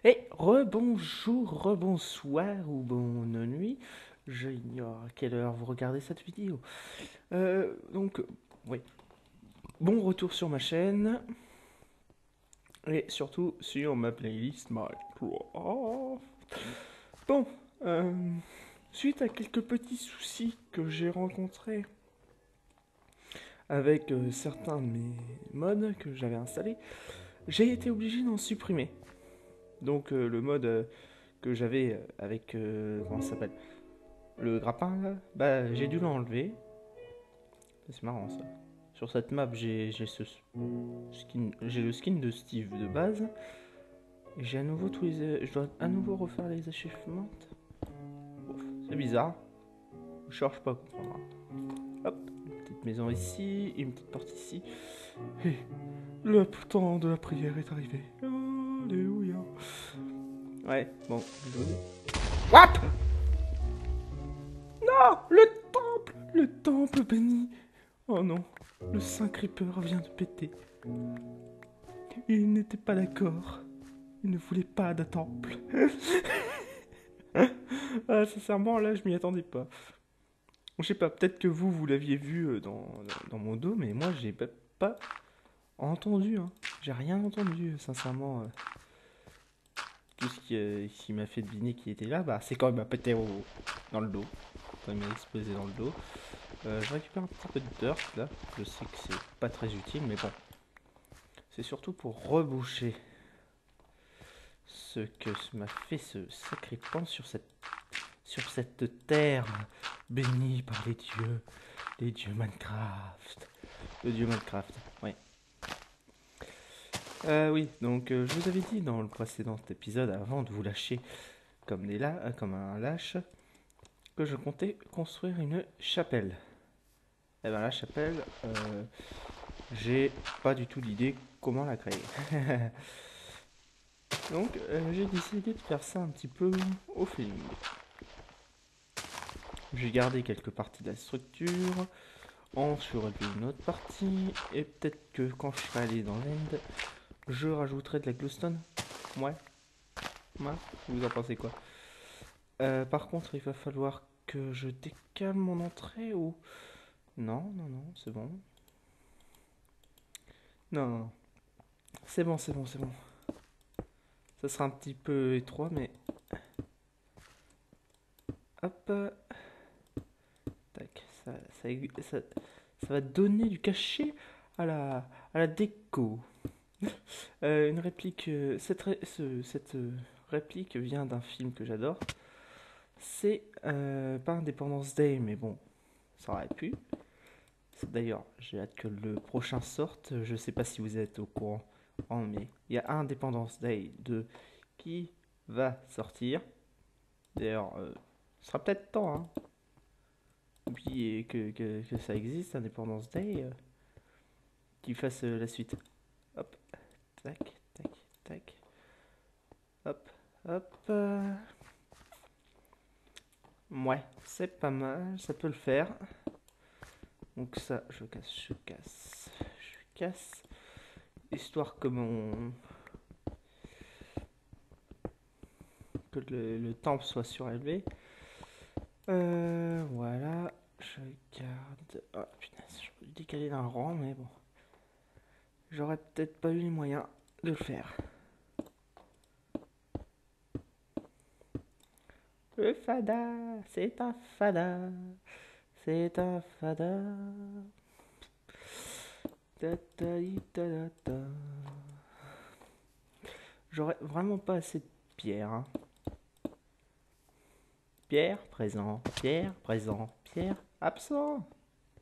Et rebonjour, rebonsoir ou bonne nuit. J'ignore à quelle heure vous regardez cette vidéo. Oui. Bon retour sur ma chaîne. Et surtout sur ma playlist Minecraft. Bon, euh, suite à quelques petits soucis que j'ai rencontrés avec certains de mes mods que j'avais installés, j'ai été obligé d'en supprimer. Donc le mode que j'avais avec... comment ça s'appelle? Le grappin là, bah j'ai dû l'enlever. C'est marrant ça. Sur cette map j'ai ce skin, j'ai le skin de Steve de base. Et j'ai à nouveau tous les, je dois à nouveau refaire les achievements. Ouf, c'est bizarre. Je cherche pas à comprendre. Hop, une petite maison ici, une petite porte ici. Et le temps de la prière est arrivé. Alléluia. Ouais, bon, désolé. What? Non, le temple béni. Oh non, le Saint Creeper vient de péter. Il n'était pas d'accord. Il ne voulait pas de temple. Ah, sincèrement, là, je m'y attendais pas. Je sais pas, peut-être que vous l'aviez vu dans mon dos, mais moi, j'ai pas entendu. Hein. J'ai rien entendu, sincèrement. Tout ce qui m'a fait deviner qu'il était là, bah, c'est quand il m'a pété dans le dos. Quand il m'a explosé dans le dos. Je récupère un petit peu de dirt, là. Je sais que c'est pas très utile, mais bon. C'est surtout pour reboucher ce que m'a fait ce sacré pan sur cette terre bénie par les dieux Minecraft. Le dieu Minecraft, ouais. Oui, donc je vous avais dit dans le précédent épisode, avant de vous lâcher comme un lâche, que je comptais construire une chapelle. Et ben la chapelle, j'ai pas du tout d'idée comment la créer. Donc j'ai décidé de faire ça un petit peu au feeling. J'ai gardé quelques parties de la structure, en surélevé une autre partie, et peut-être que quand je serai allé dans l'end, je rajouterai de la glowstone. Ouais, ouais, vous en pensez quoi? Par contre, il va falloir que je décale mon entrée ou... Non, non, non, c'est bon. Non, non, non. C'est bon, c'est bon, c'est bon. Ça sera un petit peu étroit, mais... Hop. Tac, ça, ça va donner du cachet à la déco. Une réplique... cette réplique vient d'un film que j'adore. C'est pas Independence Day, mais bon, ça aurait pu. D'ailleurs, j'ai hâte que le prochain sorte. Je sais pas si vous êtes au courant, mais il y a Independence Day 2 qui va sortir. D'ailleurs, ce sera peut-être temps, hein. Puis que ça existe, Independence Day, qu'il fasse la suite. Hop, tac, tac, tac. Hop, hop. Ouais, c'est pas mal, ça peut le faire. Donc ça, je casse. Histoire que le temple soit surélevé. Voilà, je garde... Oh punaise, je peux le décaler d'un rang, mais bon. J'aurais peut-être pas eu les moyens de le faire. Le fada, c'est un fada. C'est un fada. Ta ta ta ta ta. J'aurais vraiment pas assez de pierre. Hein. Pierre, présent. Pierre, présent. Pierre, absent.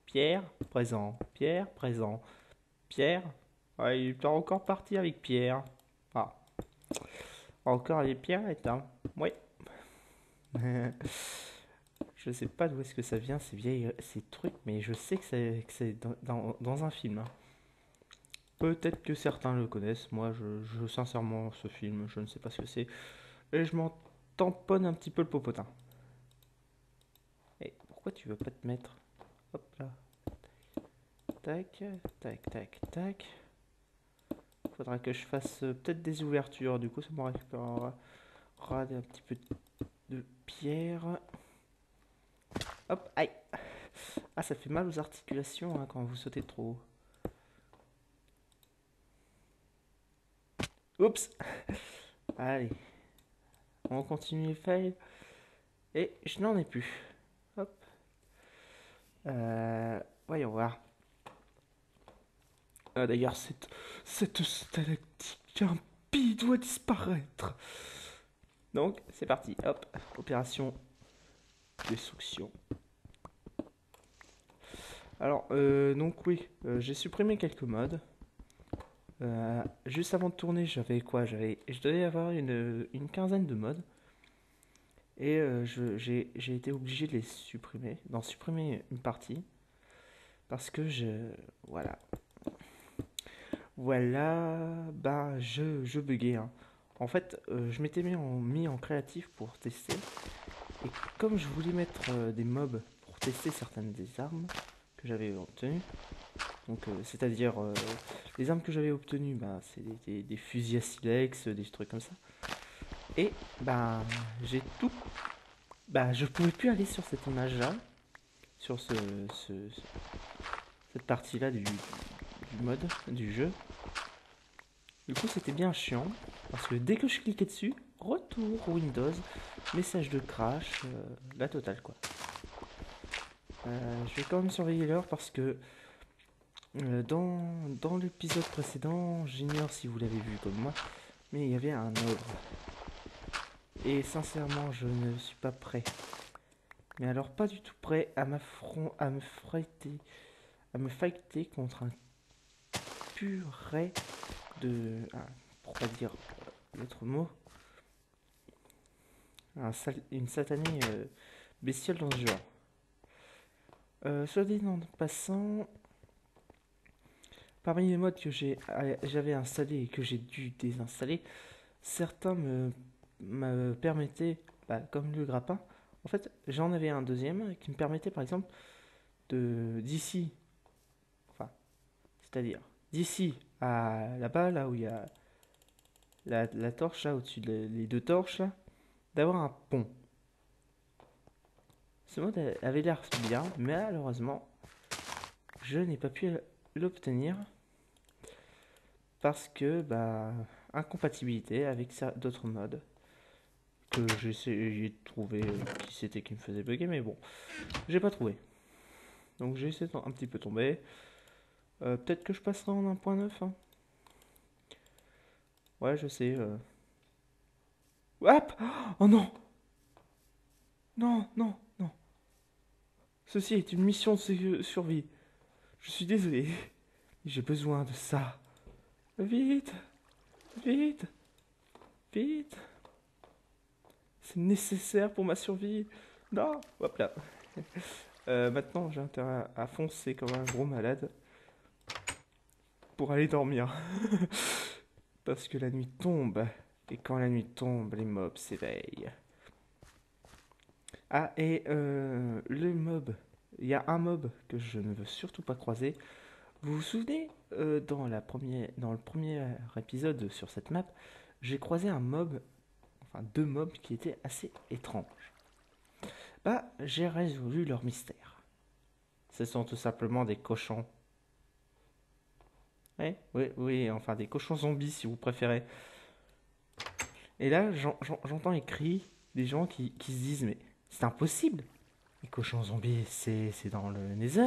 Pierre, présent. Pierre, présent. Pierre. Ouais, il est encore parti avec Pierre. Ah, encore les pierrettes, hein. Oui. Je sais pas d'où est-ce que ça vient, ces trucs, mais je sais que c'est dans un film. Hein. Peut-être que certains le connaissent. Moi, sincèrement, ce film, je ne sais pas ce que c'est. Et je m'en tamponne un petit peu le popotin. Et pourquoi tu veux pas te mettre? Hop là. Tac, tac, tac, tac. faudra que je fasse peut-être des ouvertures. Du coup, ça me récupérera un petit peu de pierre. Hop, aïe. Ah, ça fait mal aux articulations hein, quand vous sautez trop haut. Oups. Allez, on continue les fails. Et je n'en ai plus. Hop. Voyons voir. D'ailleurs, cette stalactite impie doit disparaître. Donc, c'est parti. Hop, opération destruction. Alors, donc oui, j'ai supprimé quelques modes. Juste avant de tourner, j'avais quoi? Je devais avoir une quinzaine de modes. Et j'ai été obligé de les supprimer, d'en supprimer une partie. Parce que voilà. Voilà, bah, je buguais. Hein. En fait, je m'étais mis en créatif pour tester. Et comme je voulais mettre des mobs pour tester certaines des armes que j'avais obtenues, donc c'est-à-dire les armes que j'avais obtenues, bah, c'est des fusils à silex, des trucs comme ça. Et bah, j'ai tout. Bah, je pouvais plus aller sur cette image-là, sur cette partie-là du mode, du jeu. Du coup, c'était bien chiant, parce que dès que je cliquais dessus, retour Windows, message de crash, la totale quoi. Je vais quand même surveiller l'heure parce que dans l'épisode précédent, j'ignore si vous l'avez vu comme moi, mais il y avait un ogre. Et sincèrement, je ne suis pas prêt. Mais alors pas du tout prêt à me fighter contre un purée de... pour pas dire l'autre mot, une satanée bestiole dans ce genre. Soit dit en passant, parmi les modes que j'avais installés et que j'ai dû désinstaller, certains me permettaient, bah, comme le grappin, en fait j'en avais un deuxième qui me permettait par exemple d'ici, enfin, c'est-à-dire d'ici à là-bas, là où il y a la torche, là au-dessus les deux torches, là, d'avoir un pont. Ce mode avait l'air bien, mais malheureusement, je n'ai pas pu l'obtenir parce que, bah, incompatibilité avec d'autres modes que j'ai essayé de trouver qui c'était qui me faisait bugger, mais bon, j'ai pas trouvé. Donc j'ai essayé un petit peu tomber. Peut-être que je passerai en 1.9. Hein. Ouais, je sais. Hop! Oh non! Non, non, non. Ceci est une mission de survie. Je suis désolé. J'ai besoin de ça. Vite! Vite! Vite! C'est nécessaire pour ma survie. Non! Hop là. Maintenant, j'ai intérêt à foncer comme un gros malade pour aller dormir. Parce que la nuit tombe. Et quand la nuit tombe, les mobs s'éveillent. Ah, et le mob. Il y a un mob que je ne veux surtout pas croiser. Vous vous souvenez, dans le premier épisode sur cette map, j'ai croisé un mob, enfin deux mobs qui étaient assez étranges. Bah, j'ai résolu leur mystère. Ce sont tout simplement des cochons. Ouais, oui, oui, enfin des cochons zombies si vous préférez. Et là, j'entends écrit des gens qui se disent, mais c'est impossible. Les cochons zombies, c'est dans le Nether.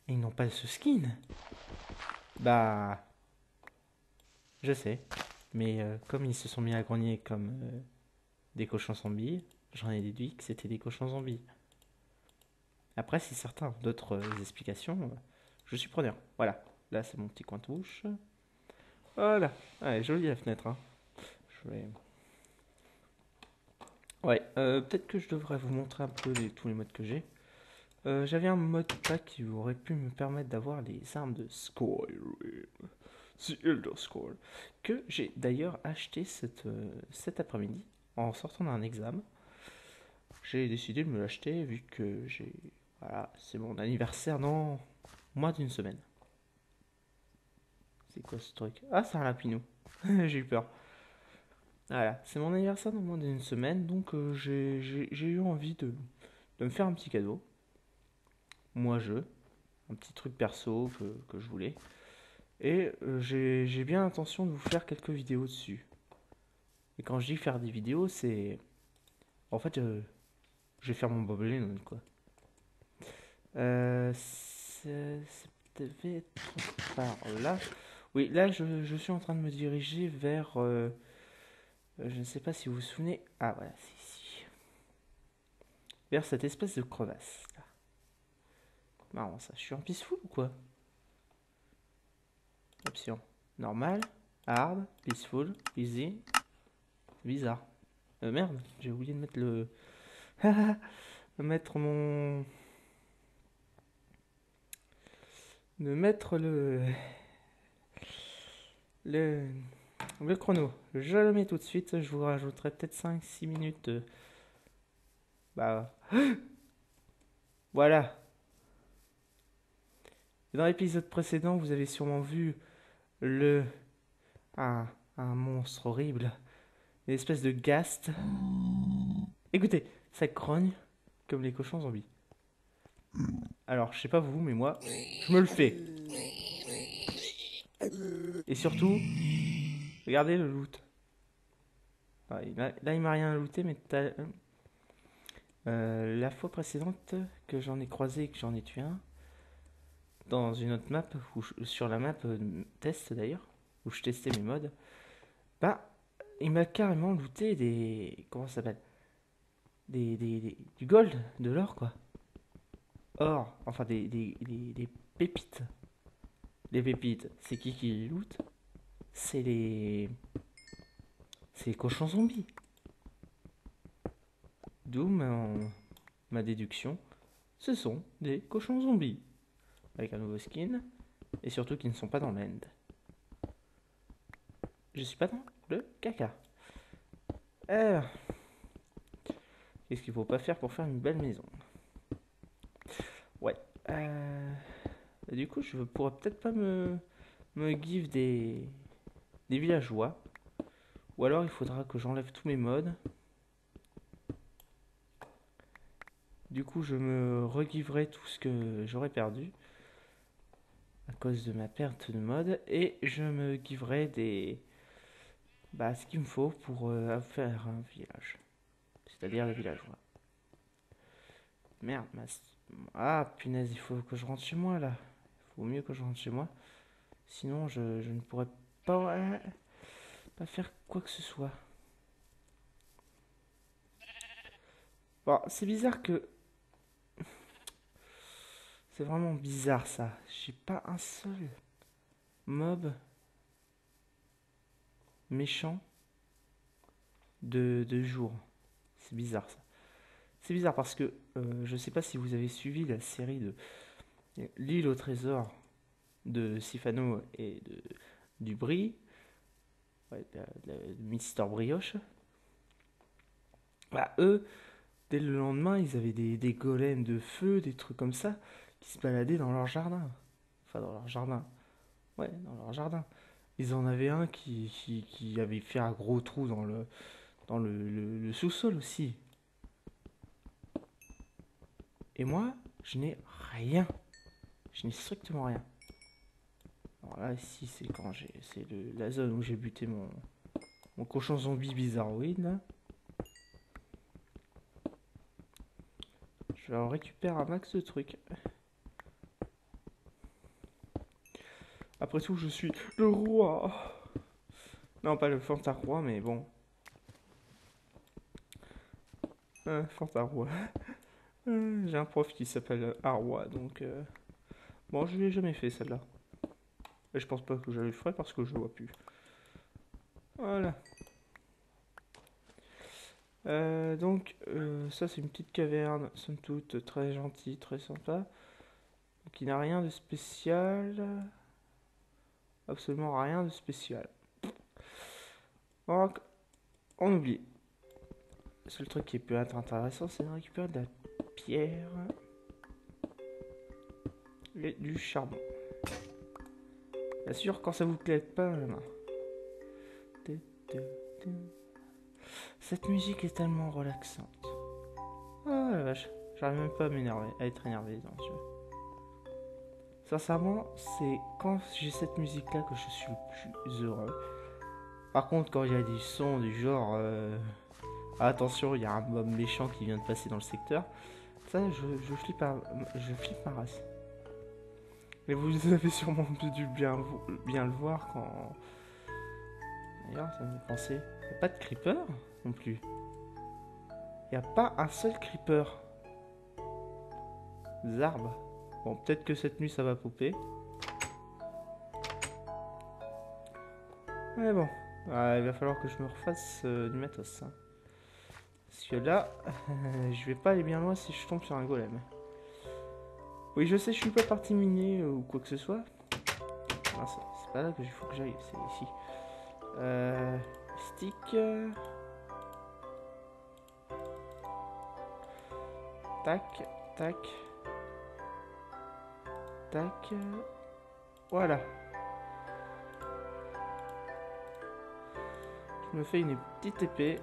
Et ils n'ont pas ce skin. Bah, je sais. Mais comme ils se sont mis à grogner comme des cochons zombies, j'en ai déduit que c'était des cochons zombies. Après, si certains ont d'autres explications, je suis preneur. Voilà. Là, c'est mon petit coin de touche. Voilà. Ouais, jolie la fenêtre. Hein. Je vais... Ouais, peut-être que je devrais vous montrer un peu tous les modes que j'ai. J'avais un mode pack qui aurait pu me permettre d'avoir les armes de Skyrim, The Elder Scroll, que j'ai d'ailleurs acheté cet après-midi en sortant d'un examen. J'ai décidé de me l'acheter vu que voilà, c'est mon anniversaire dans moins d'une semaine. C'est quoi ce truc? Ah, c'est un lapinou. J'ai eu peur. Voilà, c'est mon anniversaire dans moins d'une semaine, donc j'ai eu envie de me faire un petit cadeau. Moi, un petit truc perso que je voulais. Et j'ai bien l'intention de vous faire quelques vidéos dessus. Et quand je dis faire des vidéos, c'est... En fait, je vais faire mon Bob Lennon, quoi. Ça devait être par là. Oui, là, je suis en train de me diriger vers... je ne sais pas si vous vous souvenez... Ah, voilà, c'est ici. Vers cette espèce de crevasse, là. Marrant, ça. Je suis en peaceful ou quoi? Option. Normal, hard, peaceful, easy, bizarre. Merde, j'ai oublié de mettre le... de mettre mon... De mettre le... Le chrono. Je le mets tout de suite, je vous rajouterai peut-être 5-6 minutes. Bah... Voilà. Dans l'épisode précédent, vous avez sûrement vu le... un monstre horrible. Une espèce de ghast. Écoutez, ça grogne comme les cochons zombies. Alors, je sais pas vous, mais moi, je me le fais. Et surtout, regardez le loot. Ah, là, il m'a rien looté, mais la fois précédente que j'en ai croisé et que j'en ai tué un, dans une autre map, sur la map test d'ailleurs, où je testais mes mods, bah, il m'a carrément looté des... Comment ça s'appelle? Du gold, de l'or, quoi. Or, enfin des pépites. Les pépites, c'est qui les loot? C'est les... C'est les cochons zombies. D'où ma déduction. Ce sont des cochons zombies. Avec un nouveau skin. Et surtout qui ne sont pas dans l'end. Je suis pas dans le caca. Qu'est-ce qu'il faut pas faire pour faire une belle maison? Ouais. Du coup, je pourrais peut-être pas me give des villageois. Ou alors il faudra que j'enlève tous mes mods. Du coup, je me regiverai tout ce que j'aurais perdu à cause de ma perte de mode et je me giverai ce qu'il me faut pour faire un village, c'est-à-dire le villageois. Merde, ah punaise, il faut que je rentre chez moi là. Il faut mieux que je rentre chez moi, sinon je ne pourrais pas faire quoi que ce soit. Bon, c'est bizarre que... C'est vraiment bizarre ça. J'ai pas un seul mob méchant de jour. C'est bizarre ça. C'est bizarre parce que je sais pas si vous avez suivi la série de L'île au trésor de Sifano et du Brie, ouais, de Mister Brioche. Bah, eux, dès le lendemain, ils avaient des golems de feu, des trucs comme ça, qui se baladaient dans leur jardin. Enfin, dans leur jardin. Ouais, dans leur jardin. Ils en avaient un qui avait fait un gros trou dans le sous-sol aussi. Et moi, je n'ai rien. Je n'ai strictement rien. Alors là, ici, c'est la zone où j'ai buté mon cochon zombie bizarroïde, là. Je récupère un max de trucs. Après tout, je suis le roi. Non, pas le fantaroi, mais bon. Fantaroi. J'ai un prof qui s'appelle Arwa, donc... Bon, je l'ai jamais fait, celle-là. Et je pense pas que je le ferai parce que je vois plus. Voilà. Ça c'est une petite caverne, somme toute très gentille, très sympa, qui n'a rien de spécial, absolument rien de spécial. Donc, on oublie. Le seul truc qui peut être intéressant, c'est de récupérer de la pierre et du charbon. Assure quand ça vous claque pas la main. Cette musique est tellement relaxante. Ah la vache, j'arrive même pas à m'énerver, à être énervé dans ce jeu. Sincèrement, c'est quand j'ai cette musique là que je suis le plus heureux. Par contre, quand il y a des sons du genre attention, il y a un mob méchant qui vient de passer dans le secteur, ça je flippe ma race. Mais vous avez sûrement dû bien le voir quand. D'ailleurs, ça me fait penser. Il n'y a pas de creeper non plus. Il n'y a pas un seul creeper. Des arbres. Bon, peut-être que cette nuit ça va popper. Mais bon, il va falloir que je me refasse du matos. Hein. Parce que là, je vais pas aller bien loin si je tombe sur un golem. Oui, je sais, je suis pas parti miner ou quoi que ce soit. Ah, c'est pas là qu'il faut que j'aille, c'est ici. Stick. Tac, tac. Tac. Voilà. Je me fais une petite épée.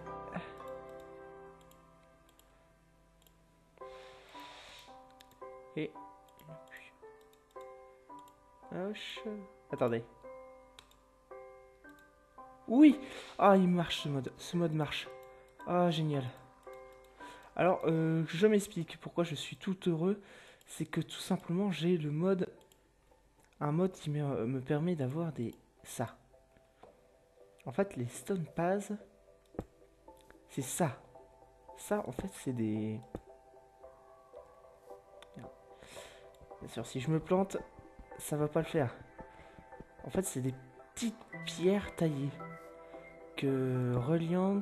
Et... Hoche. Attendez. Oui. Ah, il marche ce mode. Ce mode marche. Ah, génial. Alors, je m'explique pourquoi je suis tout heureux. C'est que tout simplement, j'ai le mode... Un mode qui me permet d'avoir des... Ça. En fait, les stone paths, c'est ça. Ça, en fait, c'est des... Bien sûr, si je me plante, ça va pas le faire. En fait, c'est des petites pierres taillées que Reliant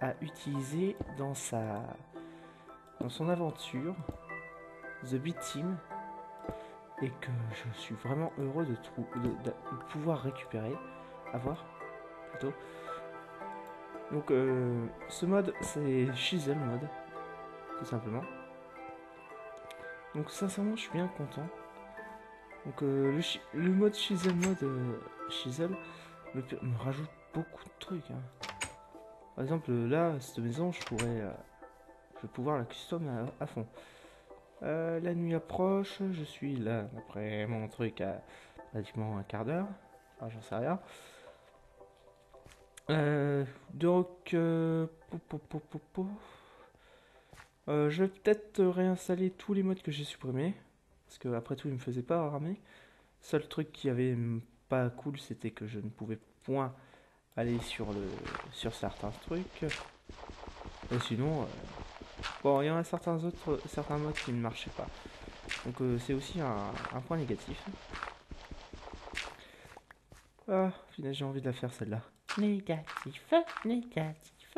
a utilisées dans son aventure, The Beat Team, et que je suis vraiment heureux de pouvoir récupérer, avoir plutôt. Donc, ce mode, c'est Chisel mode, tout simplement. Donc, sincèrement, je suis bien content. Donc, le mode Chisel Chisel me rajoute beaucoup de trucs. Hein. Par exemple, là, cette maison, je vais pouvoir la custom à fond. La nuit approche, je suis là après mon truc à pratiquement un quart d'heure. Enfin, j'en sais rien. Donc, je vais peut-être réinstaller tous les modes que j'ai supprimés. Parce que après tout, ils me faisaient pas ramer. Seul truc qui avait pas cool, c'était que je ne pouvais point aller sur certains trucs. Et sinon, bon, il y en a certains modes qui ne marchaient pas. Donc c'est aussi un point négatif. Ah, finalement j'ai envie de la faire celle-là. Négatif, négatif.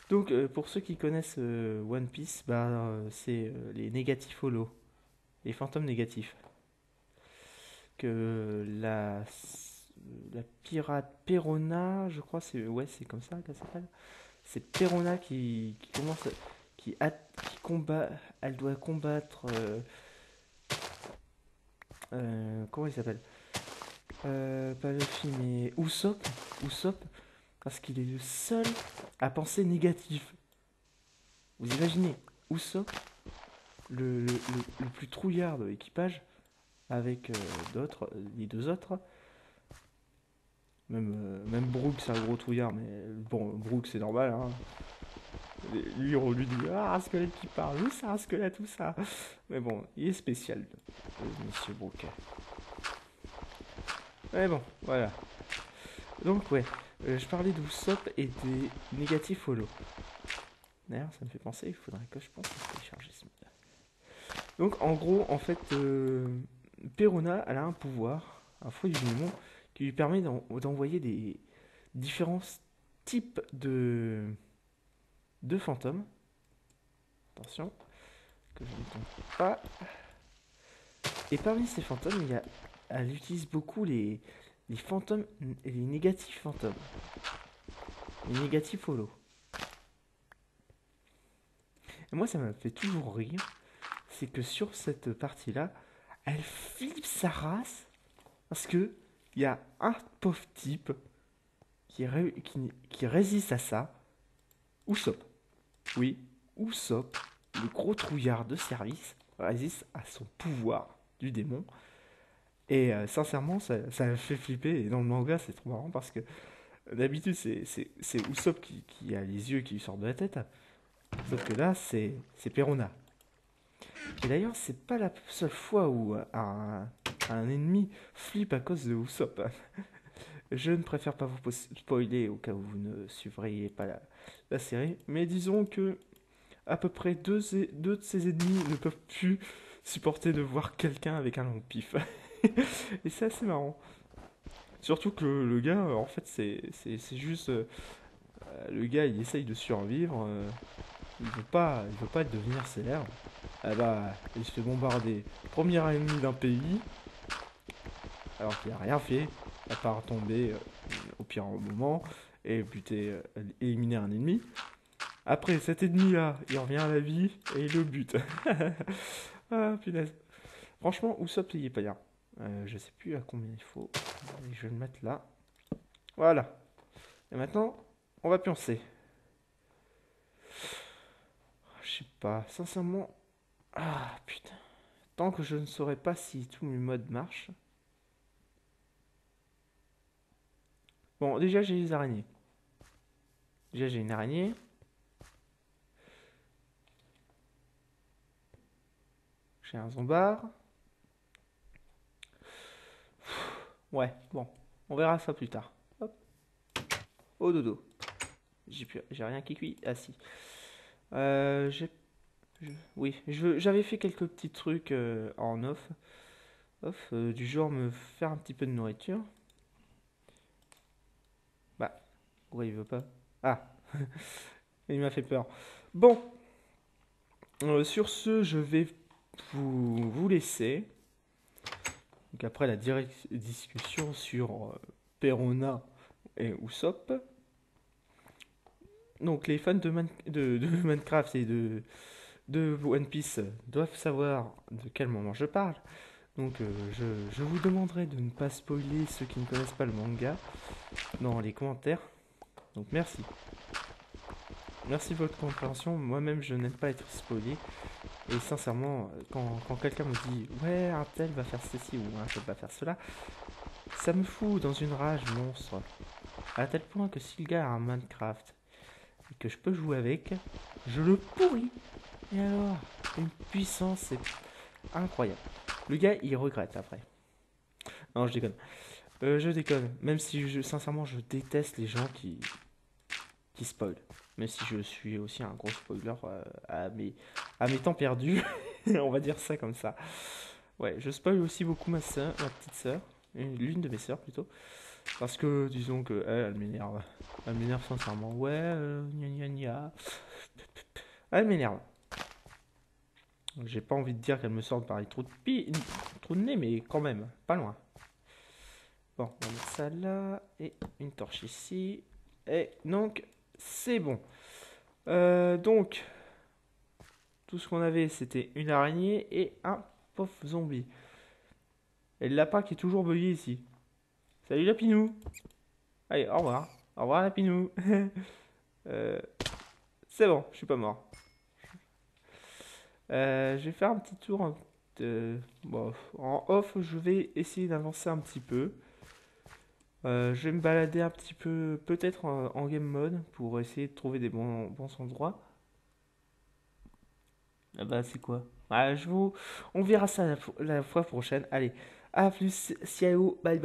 Donc pour ceux qui connaissent One Piece, c'est les négatifs holo, les fantômes négatifs. Que la pirate Perona, je crois, c'est comme ça qu'elle s'appelle. C'est Perona qui commence, qui combat, elle doit combattre. Comment il s'appelle? Pas Luffy, mais Usopp, parce qu'il est le seul à penser négatif. Vous imaginez, Usopp, le plus trouillard de l'équipage, avec les deux autres. Même Brook, c'est un gros trouillard, mais bon, Brook, c'est normal. Hein. Lui, on lui dit ah, un squelette qui parle, oui, c'est un squelette, tout ça. Mais bon, il est spécial, monsieur Brook. Mais bon, voilà. Donc, ouais, je parlais d'Usopp et des négatifs holo. D'ailleurs, ça me fait penser, il faudrait que je pense à télécharger ce mode. Donc, en gros, en fait, Perona, elle a un pouvoir, un fruit du démon, qui lui permet d'envoyer des différents types de fantômes. Attention, que je ne tombe pas. Et parmi ces fantômes, elle utilise beaucoup les fantômes, les négatifs fantômes. Les négatifs holo. Et moi, ça m'a fait toujours rire. C'est que sur cette partie-là, elle flippe sa race. Parce que il y a un pauvre type qui résiste à ça. Usopp. Oui, Usopp, le gros trouillard de service, résiste à son pouvoir du démon. Et sincèrement, ça me fait flipper. Et dans le manga, c'est trop marrant parce que d'habitude, c'est Usopp qui a les yeux qui lui sortent de la tête. Sauf que là, c'est Perona. Et d'ailleurs, c'est pas la seule fois où un ennemi flippe à cause de Usopp. Je ne préfère pas vous spoiler au cas où vous ne suivriez pas la série. Mais disons que à peu près deux de ses ennemis ne peuvent plus supporter de voir quelqu'un avec un long pif. Et c'est assez marrant. Surtout que le gars, en fait, c'est juste. Le gars, il essaye de survivre. Il veut pas devenir célèbre. Ah bah, il se fait bombarder. Premier ennemi d'un pays, alors qu'il a rien fait, à part tomber au pire moment et buter, éliminer un ennemi. Après, cet ennemi-là, il revient à la vie et il le bute. Ah, punaise. Franchement, Usopp, il est pas bien. Je sais plus à combien il faut. Allez, je vais le mettre là. Voilà. Et maintenant, on va pioncer. Je sais pas, sincèrement. Ah, putain. Tant que je ne saurais pas si tous mes modes marchent. Bon, déjà, j'ai les araignées. Déjà, j'ai une araignée. J'ai un zombard. Ouais, bon. On verra ça plus tard. Hop. Au dodo. J'ai rien qui cuit. Ah si. J'ai... Oui, j'avais fait quelques petits trucs en off. Du genre me faire un petit peu de nourriture. Bah, ouais, il veut pas. Ah, il m'a fait peur. Bon, sur ce, je vais vous laisser. Donc après la discussion sur Perona et Usopp. Donc les fans de Minecraft et de One Piece doivent savoir de quel moment je parle. Donc je vous demanderai de ne pas spoiler ceux qui ne connaissent pas le manga dans les commentaires. Donc merci. Merci de votre compréhension. Moi-même, je n'aime pas être spoilé. Et sincèrement, quand quelqu'un me dit ouais, un tel va faire ceci ou un tel va faire cela, ça me fout dans une rage monstre. À tel point que si le gars a un Minecraft et que je peux jouer avec, je le pourris. Et alors, une puissance, c'est incroyable. Le gars, il regrette après. Non, je déconne. Je déconne. Même si, sincèrement, je déteste les gens qui spoilent. Même si je suis aussi un gros spoiler à mes temps perdus. On va dire ça comme ça. Ouais, je spoil aussi beaucoup ma soeur, ma petite soeur. L'une de mes soeurs plutôt. Parce que, disons que elle m'énerve. Elle m'énerve sincèrement. Ouais, gna gna gna. Elle m'énerve. J'ai pas envie de dire qu'elle me sorte par les trous de nez, mais quand même, pas loin. Bon, on va mettre ça là. Et une torche ici. Et donc, c'est bon. Donc, tout ce qu'on avait, c'était une araignée et un pauvre zombie. Et le lapin qui est toujours bugué ici. Salut Lapinou. Allez, au revoir. Au revoir Lapinou. C'est bon, je suis pas mort. Je vais faire un petit tour bon, en off, je vais essayer d'avancer un petit peu. Je vais me balader un petit peu, peut-être en game mode, pour essayer de trouver des bons endroits. Ah bah c'est quoi? On verra ça la fois prochaine. Allez, à plus, ciao, bye bye.